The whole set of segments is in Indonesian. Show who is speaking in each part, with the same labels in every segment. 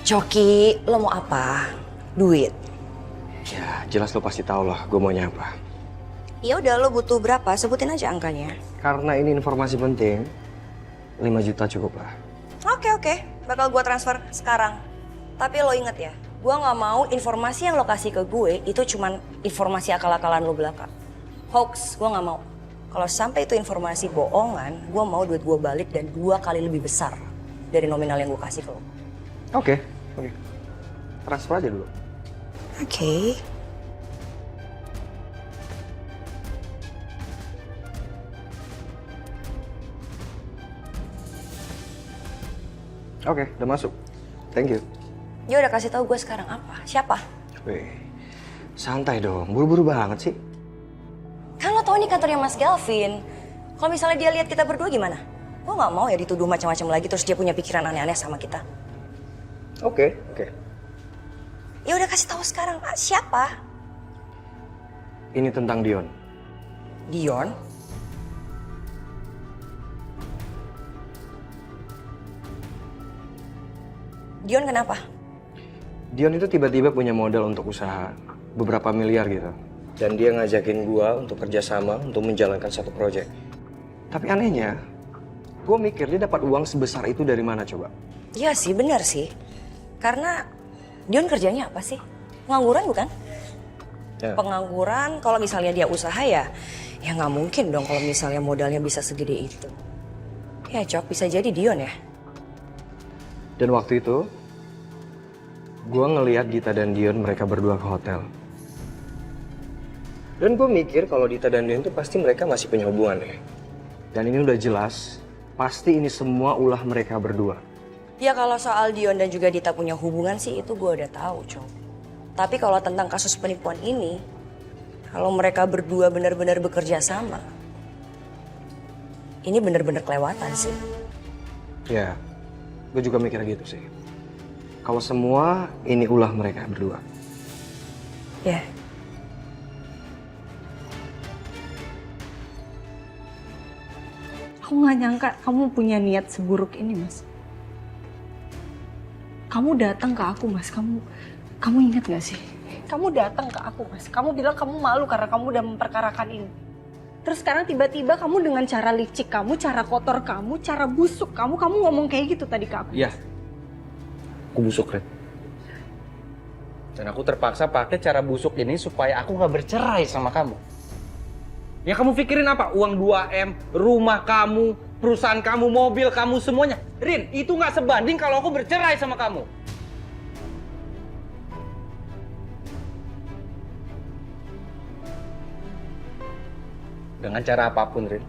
Speaker 1: Coki, lo mau apa? Duit?
Speaker 2: Ya, jelas lo pasti tahu lah gue maunya apa.
Speaker 1: Ya udah, lo butuh berapa? Sebutin aja angkanya.
Speaker 2: Karena ini informasi penting, 5 juta cukup lah.
Speaker 1: Oke. Bakal gue transfer sekarang. Tapi lo inget ya, gue nggak mau informasi yang lo kasih ke gue itu cuman informasi akal-akalan lo belaka. Hoax, gue nggak mau. Kalau sampai itu informasi bohongan, gue mau duit gue balik dan 2 kali lebih besar dari nominal yang gue kasih ke lo.
Speaker 2: Oke. Transfer aja dulu.
Speaker 1: Oke.
Speaker 2: Oke, udah masuk. Thank you.
Speaker 1: Dia udah kasih tahu gue sekarang apa? Siapa?
Speaker 2: Weh, santai dong. Buru-buru banget sih.
Speaker 1: Kan lo tau ini kantornya Mas Galvin. Kalau misalnya dia lihat kita berdua gimana? Gue nggak mau ya dituduh macam-macam lagi terus dia punya pikiran aneh-aneh sama kita.
Speaker 2: Oke.
Speaker 1: Ya udah kasih tahu sekarang, siapa?
Speaker 2: Ini tentang Dion.
Speaker 1: Dion? Dion kenapa?
Speaker 2: Dion itu tiba-tiba punya modal untuk usaha beberapa miliar gitu. Dan dia ngajakin gua untuk kerjasama untuk menjalankan satu proyek. Tapi anehnya, gua mikir dia dapat uang sebesar itu dari mana coba?
Speaker 1: Iya sih, benar sih. Karena Dion kerjanya apa sih? Pengangguran bukan?
Speaker 2: Ya.
Speaker 1: Pengangguran, kalau misalnya dia usaha ya nggak mungkin dong kalau misalnya modalnya bisa segede itu. Ya Cok, bisa jadi Dion ya.
Speaker 2: Dan waktu itu, gua ngeliat Dita dan Dion mereka berdua ke hotel. Dan gue mikir kalau Dita dan Dion itu pasti mereka masih punya hubungan ya. Dan ini udah jelas, pasti ini semua ulah mereka berdua.
Speaker 1: Ya kalau soal Dion dan juga Dita punya hubungan sih itu gue udah tahu, Cok. Tapi kalau tentang kasus penipuan ini, kalau mereka berdua benar-benar bekerja sama, ini benar-benar kelewatan sih.
Speaker 2: Ya, gue juga mikir gitu sih. Kalau semua ini ulah mereka berdua.
Speaker 1: Ya.
Speaker 3: Aku nggak nyangka kamu punya niat seburuk ini, Mas. Kamu datang ke aku, Mas. Kamu ingat gak sih? Kamu datang ke aku, Mas. Kamu bilang kamu malu karena kamu udah memperkarakan ini. Terus sekarang tiba-tiba kamu dengan cara licik kamu, cara kotor kamu, cara busuk kamu ngomong kayak gitu tadi ke aku.
Speaker 4: Iya. Aku busuk, Red. Dan aku terpaksa pakai cara busuk ini supaya aku gak bercerai sama kamu. Ya kamu pikirin apa? Uang 2M, rumah kamu, perusahaan kamu, mobil kamu, semuanya. Rin, itu gak sebanding kalau aku bercerai sama kamu. Dengan cara apapun, Rin.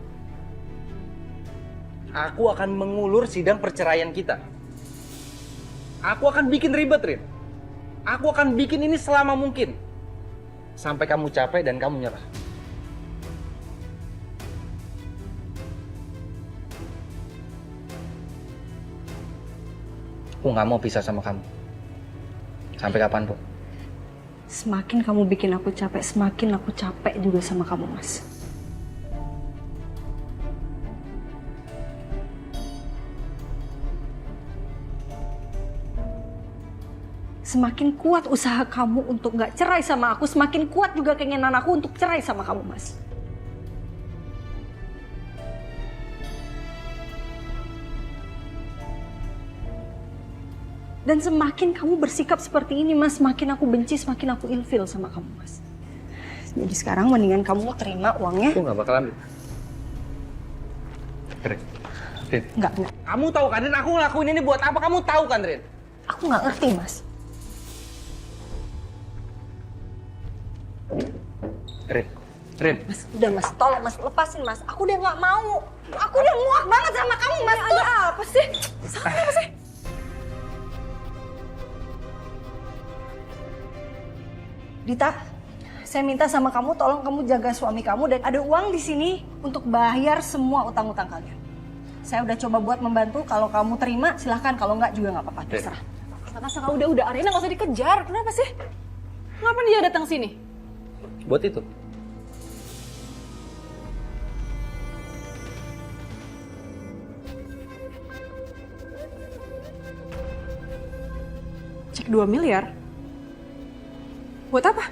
Speaker 4: Aku akan mengulur sidang perceraian kita. Aku akan bikin ribet, Rin. Aku akan bikin ini selama mungkin. Sampai kamu capek dan kamu nyerah. Aku nggak mau pisah sama kamu. Sampai kapanpun.
Speaker 3: Semakin kamu bikin aku capek, semakin aku capek juga sama kamu, Mas. Semakin kuat usaha kamu untuk nggak cerai sama aku, semakin kuat juga keinginan aku untuk cerai sama kamu, Mas. Dan semakin kamu bersikap seperti ini, Mas, semakin aku benci, semakin aku ilfil sama kamu, Mas. Jadi sekarang mendingan kamu terima uangnya.
Speaker 4: Aku nggak bakal ambil. Rin.
Speaker 3: Enggak.
Speaker 4: Kamu tahu kan, Rin, aku ngelakuin ini buat apa? Kamu tahu kan, Rin?
Speaker 3: Aku nggak ngerti, Mas.
Speaker 4: Rin.
Speaker 3: Mas, udah Mas, tolong Mas, lepasin Mas. Aku udah nggak mau. Aku udah muak banget sama kamu, Mas. Ada apa sih? Salah apa sih? Dita, saya minta sama kamu, tolong kamu jaga suami kamu dan ada uang di sini untuk bayar semua utang-utang kalian. Saya udah coba buat membantu, kalau kamu terima silahkan, kalau nggak juga nggak apa-apa, terserah.
Speaker 5: Sama udah Arena nggak usah dikejar. Kenapa sih? Kenapa dia datang sini?
Speaker 4: Buat itu.
Speaker 5: 2 miliar? Buat apa?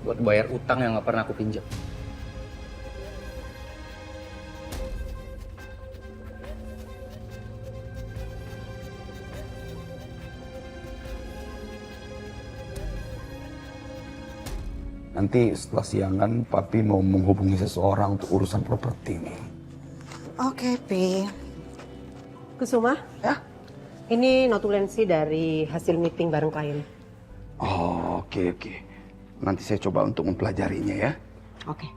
Speaker 4: Buat bayar utang yang nggak pernah aku pinjam.
Speaker 6: Nanti setelah siangan, Papi mau menghubungi seseorang untuk urusan properti nih.
Speaker 7: Oke, Pi.
Speaker 8: Kusuma,
Speaker 6: Ya?
Speaker 8: ini notulensi dari hasil meeting bareng klien.
Speaker 6: Oh, oke. Nanti saya coba untuk mempelajarinya ya.
Speaker 8: Oke.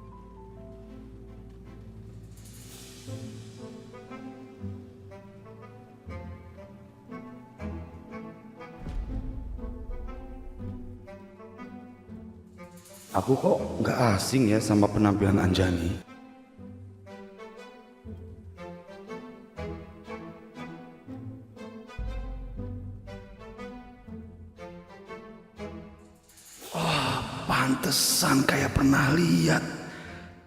Speaker 6: Aku kok nggak asing ya sama penampilan Anjani. Pantesan kayak pernah lihat.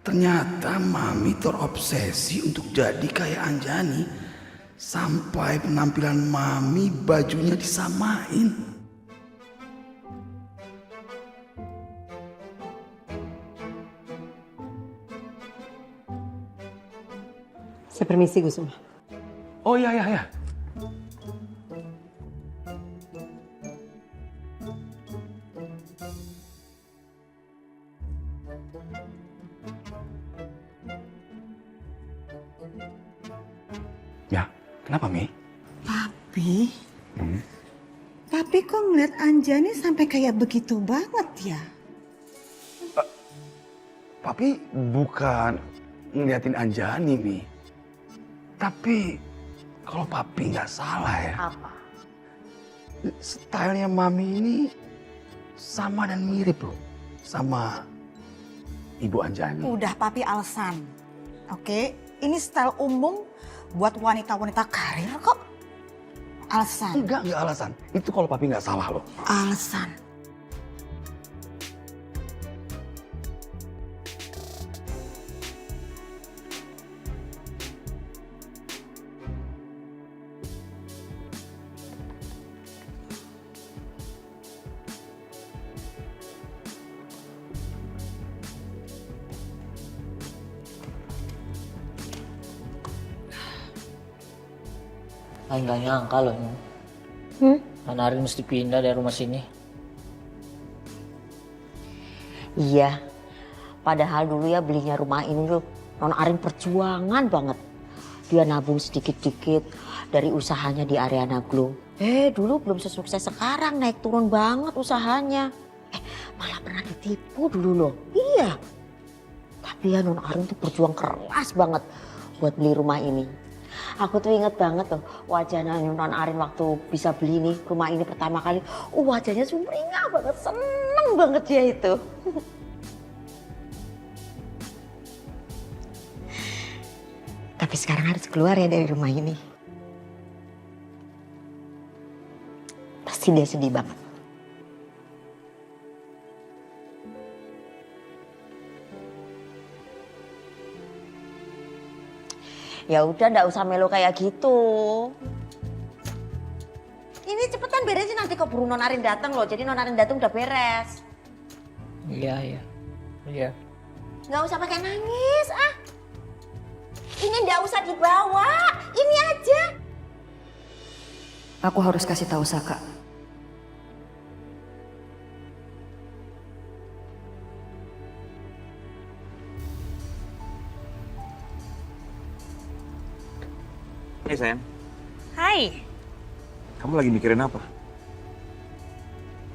Speaker 6: Ternyata Mami terobsesi untuk jadi kayak Anjani. Sampai penampilan Mami bajunya disamain.
Speaker 8: Saya permisi, Kusuma.
Speaker 6: Oh ya. Ya, kenapa Mi?
Speaker 7: Papi? Papi kok ngeliat Anjani sampai kayak begitu banget ya?
Speaker 6: Papi bukan ngeliatin Anjani Mi. Tapi kalau Papi nggak salah ya.
Speaker 7: Apa?
Speaker 6: Stylenya Mami ini sama dan mirip loh sama Ibu Anjani.
Speaker 7: Udah Papi alasan. Oke, ini style umum buat wanita-wanita karir kok. Alasan.
Speaker 6: Enggak alasan. Itu kalau Papi nggak salah loh.
Speaker 7: Alasan.
Speaker 9: Ay, nggak nyangka loh. Nona Arin mesti pindah dari rumah sini.
Speaker 10: Iya, padahal dulu ya belinya rumah ini tuh Nona Arin perjuangan banget. Dia nabung sedikit-sedikit dari usahanya di Ariana Glow. Dulu belum sesukses sekarang, naik turun banget usahanya. Malah pernah ditipu dulu loh. Iya. Tapi ya Nona Arin tuh berjuang keras banget buat beli rumah ini. Aku tuh inget banget tuh wajahnya Nona Arin waktu bisa beli nih rumah ini pertama kali. Wajahnya sumringah banget, seneng banget dia itu. Tapi sekarang harus keluar ya dari rumah ini. Pasti dia sedih banget. Ya udah, ndak usah melo kayak gitu. Ini cepetan beresin, nanti keburu Nona Arin datang loh. Jadi Nona Arin datang udah beres.
Speaker 9: Iya.
Speaker 10: Nggak usah pakai nangis ah. Ini ndak usah dibawa, ini aja.
Speaker 1: Aku harus kasih tahu Saka.
Speaker 11: Hai sayang,
Speaker 1: Hai.
Speaker 11: kamu lagi mikirin apa?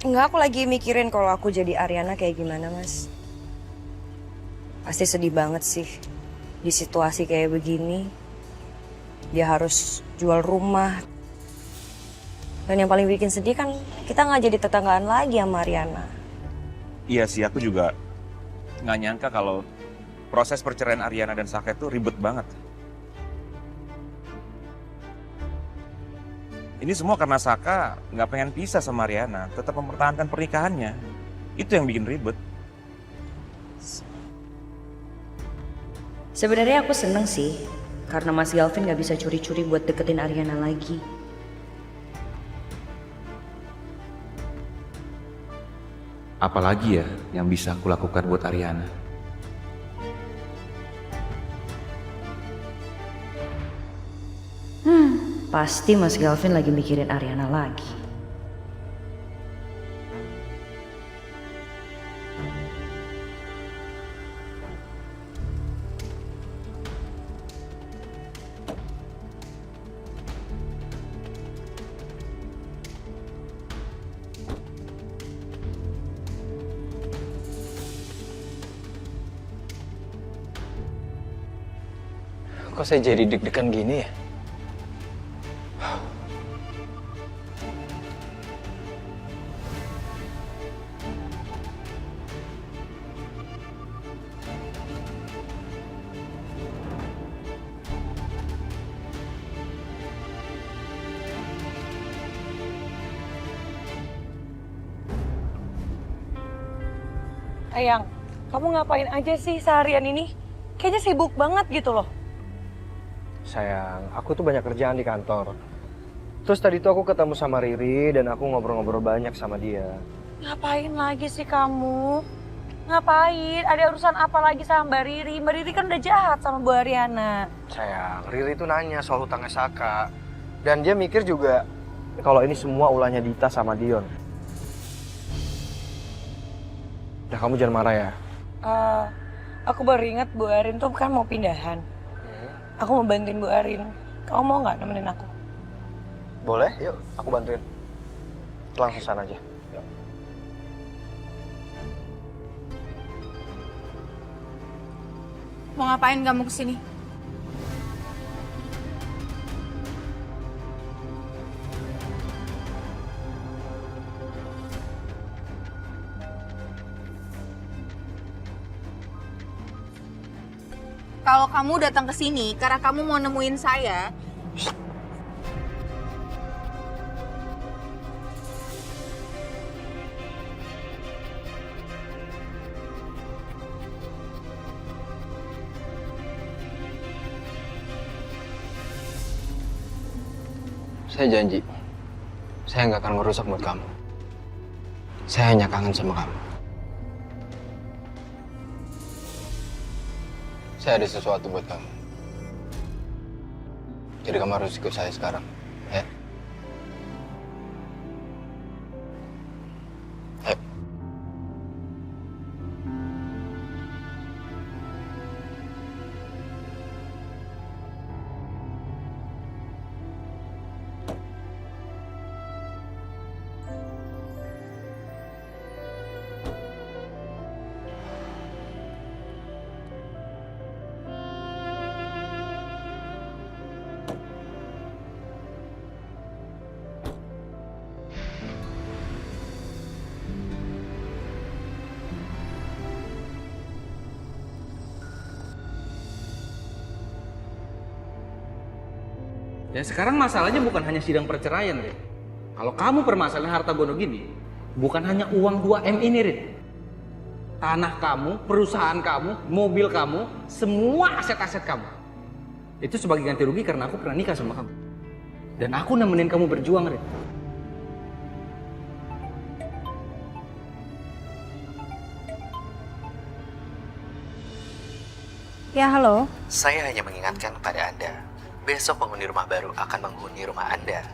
Speaker 1: Enggak, aku lagi mikirin kalau aku jadi Ariana kayak gimana, Mas. Pasti sedih banget sih di situasi kayak begini. Dia harus jual rumah. Dan yang paling bikin sedih kan kita nggak jadi tetanggaan lagi sama Ariana.
Speaker 11: Iya sih, aku juga nggak nyangka kalau proses perceraian Ariana dan Saka itu ribet banget. Ini semua karena Saka nggak pengen pisah sama Ariana, tetap mempertahankan pernikahannya. Itu yang bikin ribet.
Speaker 1: Sebenarnya aku seneng sih, karena Mas Galvin nggak bisa curi-curi buat deketin Ariana lagi.
Speaker 4: Apalagi ya yang bisa aku lakukan buat Ariana?
Speaker 1: Pasti Mas Galvin lagi mikirin Ariana lagi.
Speaker 2: Kok saya jadi deg-degan gini ya?
Speaker 3: Ayang, kamu ngapain aja sih seharian ini? Kayaknya sibuk banget gitu loh.
Speaker 2: Sayang, aku tuh banyak kerjaan di kantor. Terus tadi tuh aku ketemu sama Riri dan aku ngobrol-ngobrol banyak sama dia.
Speaker 3: Ngapain lagi sih kamu? Ngapain? Ada urusan apa lagi sama Mbak Riri? Mbak Riri kan udah jahat sama Bu Ariana.
Speaker 2: Sayang, Riri tuh nanya soal hutangnya Saka. Dan dia mikir juga kalau ini semua ulahnya Dita sama Dion. Udah, kamu jangan marah ya.
Speaker 3: Aku baru ingat Bu Arin tuh kan mau pindahan. Aku mau bantuin Bu Arin. Kamu mau nggak nemenin aku?
Speaker 2: Boleh, yuk aku bantuin. Langsung sana aja. Yuk.
Speaker 5: Mau ngapain kamu kesini? Kalau kamu datang ke sini karena kamu mau nemuin saya,
Speaker 2: Saya janji, saya nggak akan ngerusak mood kamu. Saya hanya kangen sama kamu. Saya ada sesuatu buat kamu. Jadi kamu harus ikut saya sekarang, ya? Ayo.
Speaker 4: Ya sekarang masalahnya bukan hanya sidang perceraian, Rin. Kalau kamu permasalahan harta gono gini, bukan hanya uang 2M ini, Rin. Tanah kamu, perusahaan kamu, mobil kamu, semua aset-aset kamu. Itu sebagai ganti rugi karena aku pernah nikah sama kamu. Dan aku nemenin kamu berjuang, Rin.
Speaker 3: Ya, halo.
Speaker 12: Saya hanya mengingatkan kepada Anda, besok penghuni rumah baru akan menghuni rumah Anda.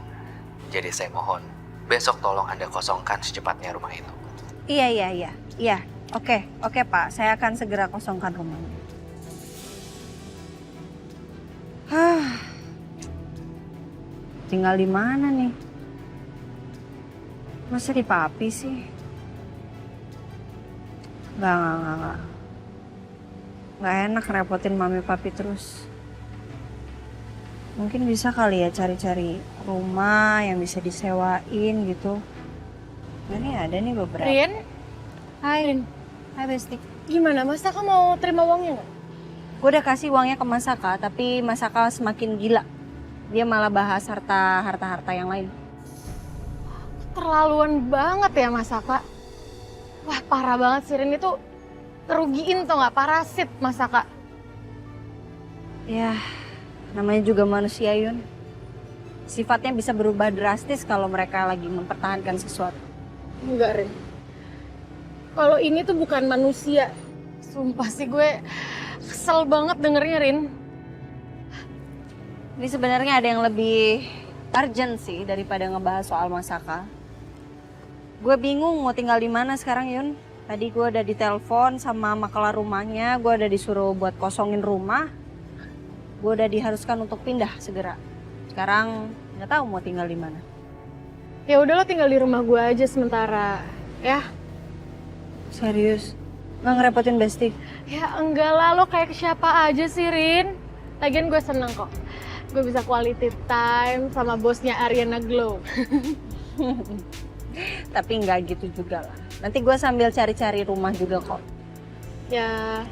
Speaker 12: Jadi saya mohon, besok tolong Anda kosongkan secepatnya rumah itu.
Speaker 3: Iya. Oke Pak, saya akan segera kosongkan rumahnya. Tinggal di mana nih? Masa di Papi sih? Enggak. Nggak enak repotin Mami Papi terus. Mungkin bisa kali ya cari-cari rumah yang bisa disewain gitu. Ini ada nih beberapa.
Speaker 5: Rin?
Speaker 3: Hai. Hai Besti.
Speaker 5: Gimana? Mas Saka mau terima uangnya nggak?
Speaker 3: Gue udah kasih uangnya ke Mas Saka, tapi Mas Saka semakin gila. Dia malah bahas harta yang lain.
Speaker 5: Terlaluan banget ya Mas Saka. Wah parah banget sih Rin, itu kerugiin tau nggak, parasit Mas Saka.
Speaker 3: Ya, namanya juga manusia Yun. Sifatnya bisa berubah drastis kalau mereka lagi mempertahankan sesuatu.
Speaker 5: Enggak Rin. kalau ini tuh bukan manusia. Sumpah sih gue kesel banget dengernya, Rin.
Speaker 3: Ini sebenarnya ada yang lebih urgent sih daripada ngebahas soal Masaka. Gue bingung mau tinggal di mana sekarang, Yun. Tadi gue udah ditelepon sama makelar rumahnya, gue udah disuruh buat kosongin rumah. Gue udah diharuskan untuk pindah segera. Sekarang nggak tahu mau tinggal di mana.
Speaker 5: Ya udah lo tinggal di rumah gue aja sementara, ya.
Speaker 3: Serius? Nggak ngerepotin Besti?
Speaker 5: Ya enggak lah, lo kayak siapa aja sih, Rin. Lagian gue seneng kok. Gue bisa quality time sama bosnya Ariana Glow.
Speaker 3: Tapi nggak gitu juga lah. Nanti gue sambil cari-cari rumah juga kok.
Speaker 5: Ya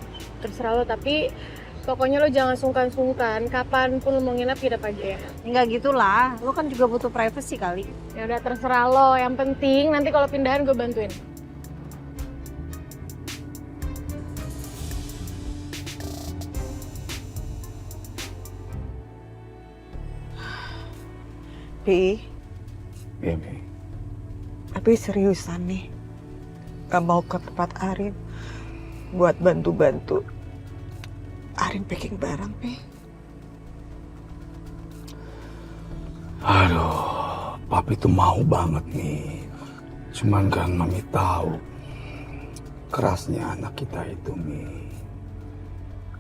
Speaker 5: terserah lo, tapi pokoknya lo jangan sungkan-sungkan. Kapanpun lo mau nginep, nginep aja ya.
Speaker 3: Nggak gitulah, lo kan juga butuh privacy kali.
Speaker 5: Ya udah terserah lo. Yang penting nanti kalau pindahan gue bantuin.
Speaker 7: Pi,
Speaker 6: Iya, Mi.
Speaker 7: tapi seriusan nih, gak mau ke tempat Arin buat bantu-bantu Arin packing barang, Pi.
Speaker 6: Aduh, papi tuh mau banget nih. Cuman kan Mami tahu kerasnya anak kita itu, Mi.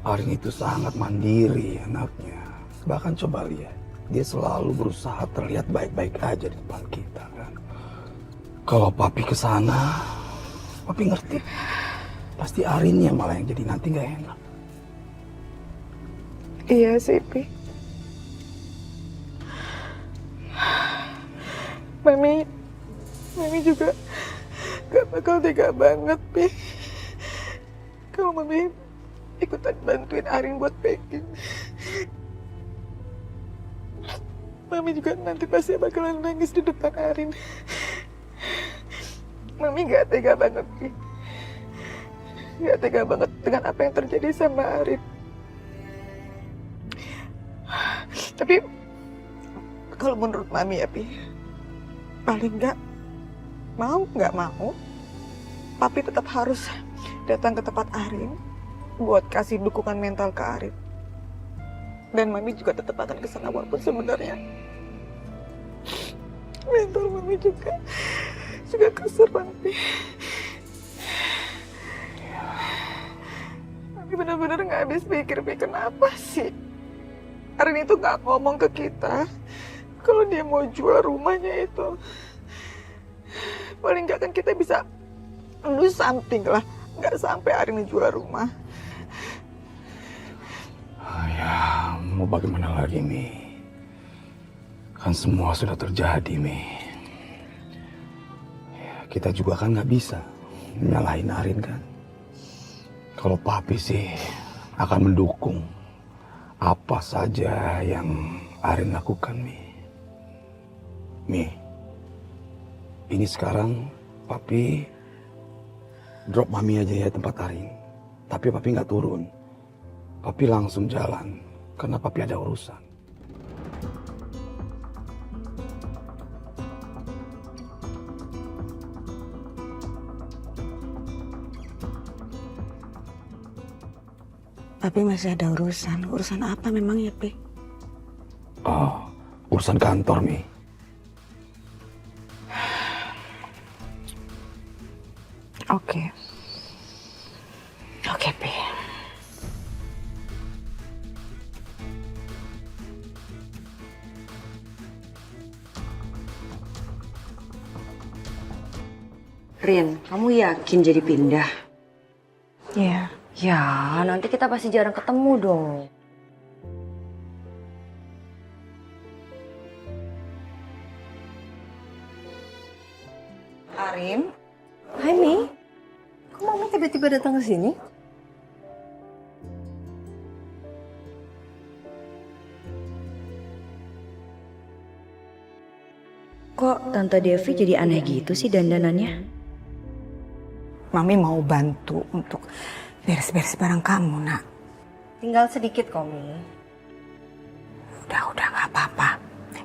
Speaker 6: Arin itu sangat mandiri anaknya. Bahkan coba lihat, dia selalu berusaha terlihat baik-baik aja di depan kita kan. Kalau papi kesana, papi ngerti. Pasti Arinnya malah yang jadi nanti gak enak.
Speaker 7: Iya sih, Pi. Mami juga gak bakal tega banget, Pi. Kalau Mami ikutan bantuin Arin buat packing. Mami juga nanti pasti bakalan nangis di depan Arin. Mami gak tega banget, Pi. Gak tega banget dengan apa yang terjadi sama Arin. Tapi kalau menurut Mami ya, Pi, paling nggak mau, Papi tetap harus datang ke tempat Arin buat kasih dukungan mental ke Arin. Dan Mami juga tetap akan kesana walaupun sebenarnya mental Mami juga keserang, Pi. Mami benar-benar nggak habis pikir, Pi, kenapa sih Arin itu nggak ngomong ke kita kalau dia mau jual rumahnya itu. Paling nggak kan kita bisa do something lah, nggak sampai Arin jual rumah.
Speaker 6: Ya, mau bagaimana lagi, Mi? Kan semua sudah terjadi, Mi. Ya, kita juga kan nggak bisa nyalahin Arin kan. Kalau papi sih akan mendukung apa saja yang Arin lakukan, Mi. Mi, ini sekarang papi drop Mami aja ya tempat Arin. Tapi papi nggak turun. Papi langsung jalan karena papi ada urusan.
Speaker 7: Papi masih ada urusan. Urusan apa memang ya, Pi?
Speaker 6: Oh, urusan kantor, Mi.
Speaker 7: Oke. Oke, Pi.
Speaker 1: Rin, kamu yakin jadi pindah?
Speaker 7: Iya.
Speaker 1: Ya, nanti kita pasti jarang ketemu dong.
Speaker 3: Arin? Hai, Mi. Kok Mami tiba-tiba datang ke sini?
Speaker 1: Kok Tante Devi jadi aneh gitu sih dandanannya?
Speaker 7: Mami mau bantu untuk beres-beres barang kamu, Nak.
Speaker 3: Tinggal sedikit kok, Mi.
Speaker 7: Udah nggak apa-apa.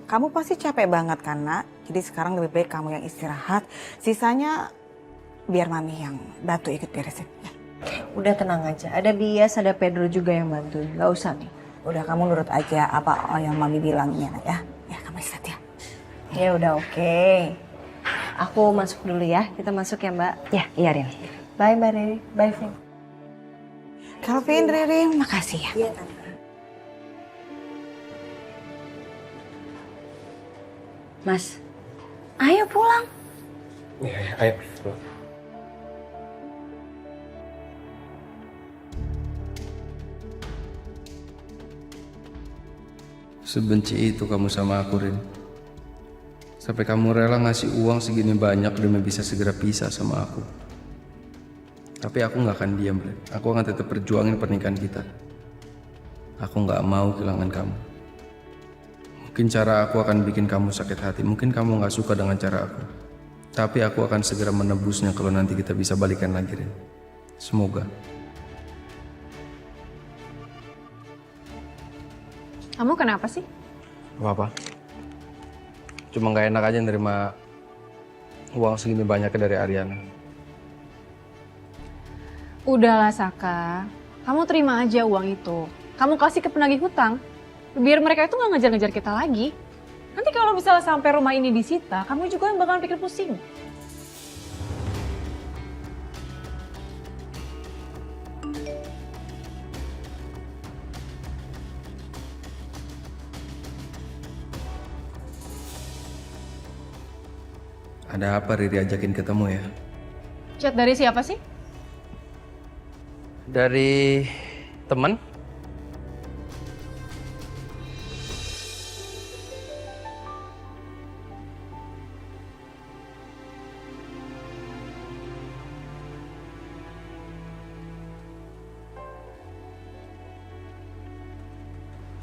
Speaker 7: Kamu pasti capek banget kan, Nak? Jadi sekarang lebih baik kamu yang istirahat. Sisanya biar Mami yang bantu ikut beresin. Ya.
Speaker 3: Udah tenang aja, ada Bias, ada Pedro juga yang bantuin, gak usah nih.
Speaker 7: Udah kamu nurut aja apa yang Mami bilangnya ya. Ya kamu istirahat ya.
Speaker 3: Ya udah oke. Aku masuk dulu ya, kita masuk ya Mbak.
Speaker 1: Ya, iya Rin.
Speaker 3: Bye Mbak Riri, bye Vin.
Speaker 7: Calvin, Riri, makasih ya.
Speaker 3: Iya Tante.
Speaker 1: Mas, ayo pulang.
Speaker 2: Iya, ayo.
Speaker 4: Sebenci itu kamu sama aku, Rin. Sampai kamu rela ngasih uang segini banyak demi bisa segera pisah sama aku. Tapi aku gak akan diam, Rin. Aku akan tetap perjuangin pernikahan kita. Aku gak mau kehilangan kamu. Mungkin cara aku akan bikin kamu sakit hati. Mungkin kamu gak suka dengan cara aku. Tapi aku akan segera menebusnya kalau nanti kita bisa balikan lagi, Rin. Semoga.
Speaker 5: Kamu kenapa sih?
Speaker 4: Apa-apa. Cuma gak enak aja nerima uang segini banyak dari Ariana.
Speaker 5: Udahlah Saka, kamu terima aja uang itu. Kamu kasih ke penagih hutang, biar mereka itu gak ngejar-ngejar kita lagi. Nanti kalau misalnya sampai rumah ini disita, kamu juga yang bakalan pikir pusing.
Speaker 4: Ada apa Riri ajakin ketemu ya?
Speaker 5: Chat dari siapa sih?
Speaker 4: Dari teman.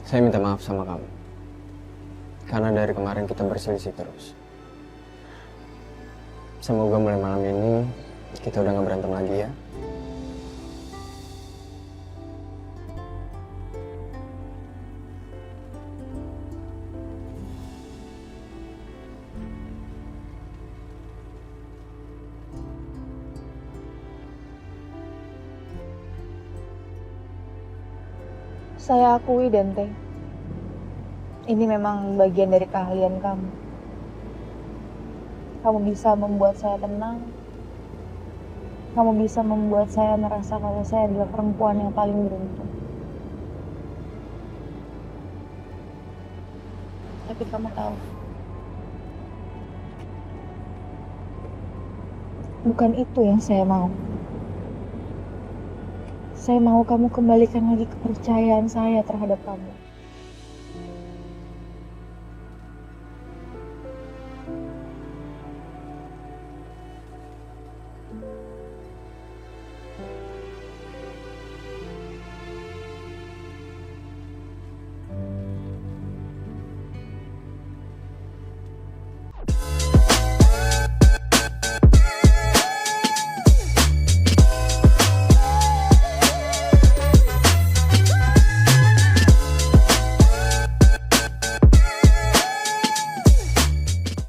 Speaker 2: Saya minta maaf sama kamu. Karena dari kemarin kita berselisih terus. Semoga mulai malam ini kita udah gak berantem lagi ya.
Speaker 5: Saya akui Dante. Ini memang bagian dari keahlian kamu. Kamu bisa membuat saya tenang. Kamu bisa membuat saya merasa kalau saya adalah perempuan yang paling beruntung. Tapi kamu tahu, bukan itu yang saya mau. Saya mau kamu kembalikan lagi kepercayaan saya terhadap kamu.